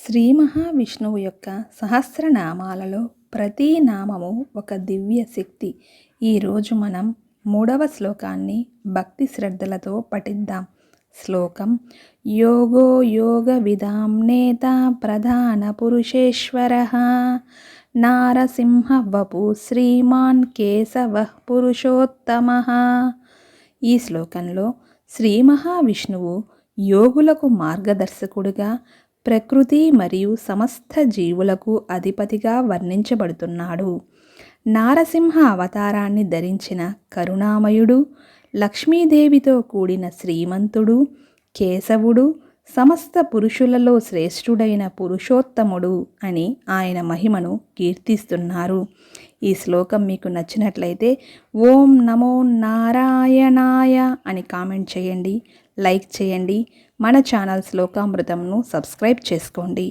శ్రీ మహావిష్ణువు యొక్క సహస్రనామాలలో ప్రతి నామము ఒక దివ్య శక్తి. ఈరోజు మనం 3వ శ్లోకాన్ని భక్తి శ్రద్ధలతో పఠిద్దాం. శ్లోకం: యోగో యోగ విదాం నేత ప్రధాన పురుషేశ్వరః నారసింహ వపు శ్రీమాన్ కేశవః పురుషోత్తమః. ఈ శ్లోకంలో శ్రీ మహావిష్ణువు యోగులకు మార్గదర్శకుడుగా, ప్రకృతి మరియు సమస్త జీవులకు అధిపతిగా వర్ణించబడుతున్నాడు. నారసింహ అవతారాన్ని ధరించిన కరుణామయుడు, లక్ష్మీదేవితో కూడిన శ్రీమంతుడు, కేశవుడు, సమస్త పురుషులలో శ్రేష్ఠుడైన పురుషోత్తముడు అని ఆయన మహిమను కీర్తిస్తున్నారు. ఈ శ్లోకం మీకు నచ్చినట్లయితే ఓం నమో నారాయణాయ అని కామెంట్ చేయండి, లైక్ చేయండి. మన ఛానల్ శ్లోకామృతంను సబ్స్క్రైబ్ చేసుకోండి.